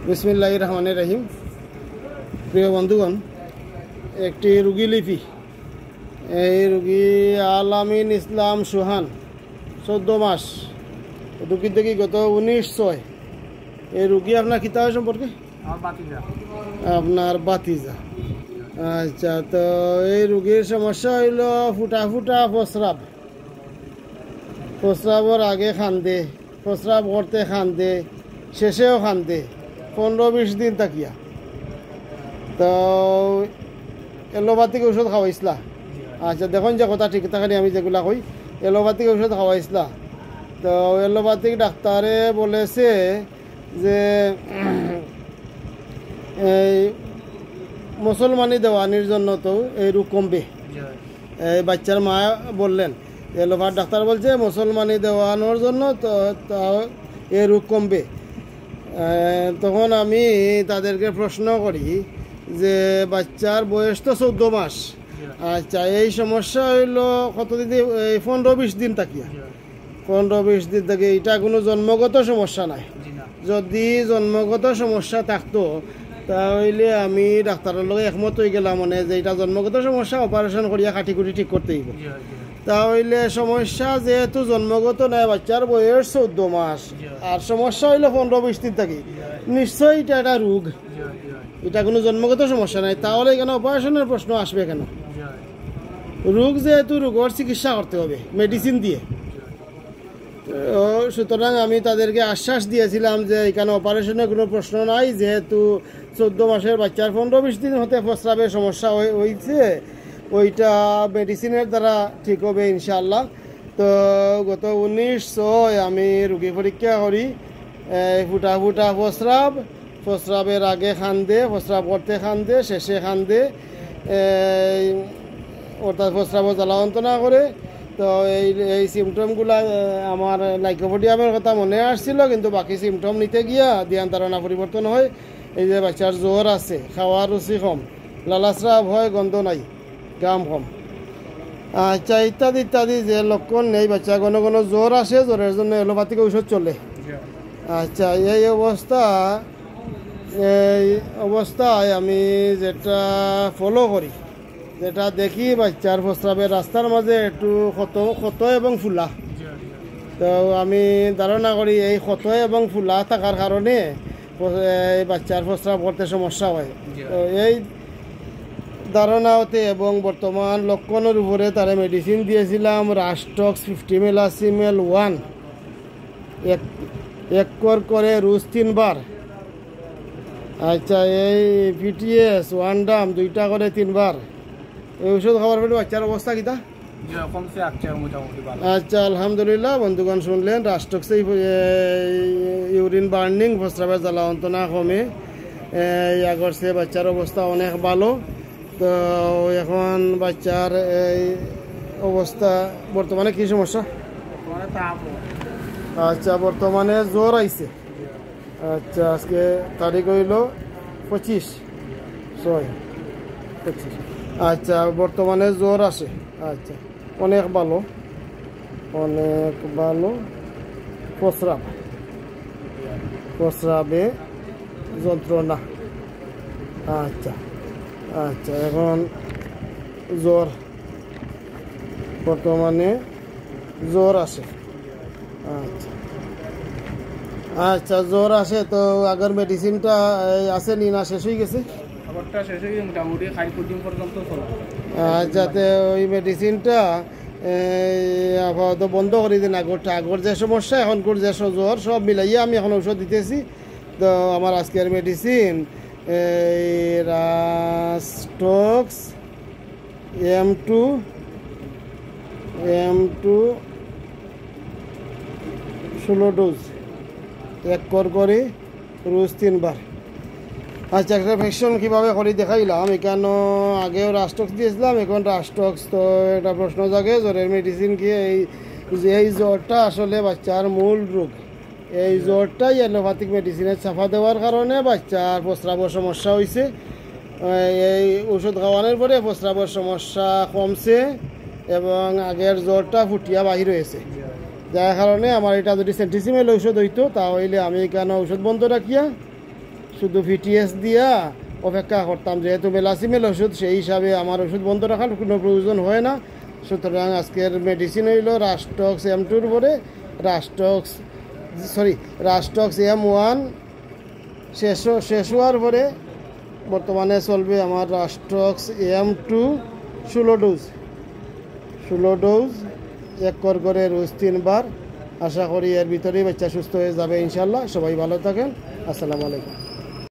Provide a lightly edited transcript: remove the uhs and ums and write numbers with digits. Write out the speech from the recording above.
বিসমিল্লাহির রহমানির রহিম। প্রিয় বন্ধুগণ, একটি রুগী লিপি। এই রুগী আলামিন ইসলাম সুহান, 14 মাস। রুগীর দেখি গত 19/6। এই রুগী আপনার কিতাব সম্পর্কে আপনার বাতিজা। আচ্ছা, তো এই রুগীর সমস্যা হইল ফুটা ফুটা প্রস্রাব। প্রস্রাবর আগে খান্দে, প্রস্রাব করতে খান্দে, শেষেও খান্দে, 15-20 দিন তাকিয়া। তো এলোপ্যাথিক ঔষধ খাওয়াইছিলা? আচ্ছা, দেখুন যে কথা ঠিক থাকেনি, আমি যেগুলা কই এলোপ্যাথিক ঔষধ খাওয়াইছিলা। তো এলোপ্যাথিক ডাক্তারে বলেছে যে এই মুসলমানি দেওয়ানির জন্য তো এই রোগ কমবে। এই বাচ্চার মা বললেন, এলোপ্যাথ ডাক্তার বলছে মুসলমানি দেওয়ানোর জন্য তো এই রোগ কমবে। তখন আমি তাদেরকে প্রশ্ন করি যে বাচ্চার বয়স তো 14 মাস। আচ্ছা, এই সমস্যা হইল কতদিন? 15-20 দিন তাকিয়া। 15-20 দিন থেকে এটা কোনো জন্মগত সমস্যা নাই। যদি জন্মগত সমস্যা থাকতো তাহলে আমি ডাক্তারের লগে একমত হয়ে গেলাম, মানে যে এটা জন্মগত সমস্যা, অপারেশন করিয়া কাটিকুটি ঠিক করতে হইব। তাহলে সমস্যা যেহেতু জন্মগত নাই, বাচ্চার বয়স 14 মাস, আর সমস্যা হইল 15-20 দিন থাকি, নিশ্চয়ই এটা একটা রোগ। এটা কোনো জন্মগত সমস্যা নাই, তাহলে এখানে অপারেশনের প্রশ্ন আসবে কেন? রোগ যেহেতু, রোগের চিকিৎসা করতে হবে মেডিসিন দিয়ে। সুতরাং আমি তাদেরকে আশ্বাস দিয়েছিলাম যে এখানে অপারেশনের কোনো প্রশ্ন নাই, যেহেতু 14 মাসের বাচ্চার 15-20 দিন হতে প্রস্রাবের সমস্যা হয়েছে, ওইটা মেডিসিনের দ্বারা ঠিক হবে ইনশাআল্লাহ। তো গত 19/6 আমি রোগী পরীক্ষা করি। ফুটা ফুটা প্রস্রাব, প্রস্রাবের আগে খান্দে, প্রস্রাব করতে খান্দে, শেষে খান্দে, অর্থাৎ প্রস্রাব জ্বালা যন্ত্রণা করে। তো এই সিমটমগুলা আমার লাইকোপোডিয়ামের কথা মনে আসছিল, কিন্তু বাকি সিমটম নিতে গিয়া ধ্যান ধারণা পরিবর্তন হয়। এই যে বাচ্চার জ্বর আছে, খাওয়ার রুচি কম, লালাস্রাব হয়, গন্ধ নাই, গাম কম, আচ্ছা, ইত্যাদি ইত্যাদি যে লক্ষণ নেই। বাচ্চা ঘন ঘন জ্বর আসে, জ্বরের জন্য এলোপ্যাথিক ঔষধ চলে। আচ্ছা, এই অবস্থায় আমি যেটা ফলো করি, যেটা দেখি, বাচ্চার প্রস্রাবের রাস্তার মাঝে একটু ক্ষত এবং ফুলা। তো আমি ধারণা করি এই ক্ষত এবং ফুলা থাকার কারণে এই বাচ্চার প্রস্রাব করতে সমস্যা হয়। তো এই ধারণা হতে এবং বর্তমান লক্ষণের উপরে তারা মেডিসিন দিয়েছিলাম, রাস্টক্স 50 ml 1 এক করে রোজ 3 বার। আচ্ছা, এই PTS 1 ডাম 2টা করে 3 বার। এই ওষুধ খাওয়ার পরে বাচ্চার অবস্থা কিতা? আচ্ছা, আলহামদুলিল্লাহ। বন্ধুগণ শুনলেন, রাস্টক্সে ইউরিন বার্নিং, প্রস্রাবের জ্বালা যন্ত্রণা কমে, আগের চেয়ে বাচ্চার অবস্থা অনেক ভালো। তো এখন বাচ্চার এই অবস্থা, বর্তমানে কি সমস্যা? আচ্ছা, বর্তমানে জ্বর আইছে। আচ্ছা, আজকে তারিখ হইল 25/6/25। আচ্ছা, বর্তমানে জ্বর আসে। আচ্ছা, অনেক ভালো, অনেক ভালো। প্রস্রাবে যন্ত্রণা। আচ্ছা আচ্ছা, এখন জ্বর, বর্তমানে জ্বর আসে। আচ্ছা আচ্ছা, জ্বর আসে। তো আগের মেডিসিনটা আছে নি, না শেষ হয়ে গেছে? যাতে ওই মেডিসিনটা আপাতত বন্ধ করে দিন। আগর যে সমস্যা, এখনকার যে জ্বর, সব মিলাইয়া আমি এখন ঔষধ দিতেছি। তো আমার আজকের মেডিসিন রাস্টক্স M2 16 ডোজ, 1 করে রোজ 3 বার। আচ্ছা, একটা ভ্যাকসিন কীভাবে করি দেখাইলাম। এখানে আগেও রাস্টক্স দিয়েছিলাম, এখন রাস্টক্স। তো এটা প্রশ্ন জাগে, জ্বরের মেডিসিন কি? এই জ্বরটা আসলে বাচ্চার মূল রোগ। এই জ্বরটাই এলোপ্যাথিক মেডিসিনের চাপা দেওয়ার কারণে বাচ্চার প্রস্রাবের সমস্যা হয়েছে। এই ওষুধ খাওয়ানোর পরে প্রস্রাবের সমস্যা কমছে এবং আগের জ্বরটা ফুটিয়া বাহির হয়েছে। যার কারণে আমার এটা যদি সেন্টিসিমেল ঔষধ হইতো, তাহলে আমি এখানে ঔষধ বন্ধ রাখিয়া শুধু পিটিএস দিয়া অপেক্ষা করতাম, যেহেতু মেলাসিমেল ওষুধ, সেই হিসাবে আমার ওষুধ বন্ধ রাখার কোনো প্রয়োজন হয় না। সুতরাং আজকের মেডিসিন হইল রাস্টক্স M2 পরে রাস্টক্স M1 শেষ হওয়ার পরে বর্তমানে চলবে আমার রাস্টক্স M2 16 ডোজ 1 করে রোজ 3 বার। আশা করি এর ভিতরেই বাচ্চা সুস্থ হয়ে যাবে ইনশাল্লাহ। সবাই ভালো থাকেন। আসসালামু আলাইকুম।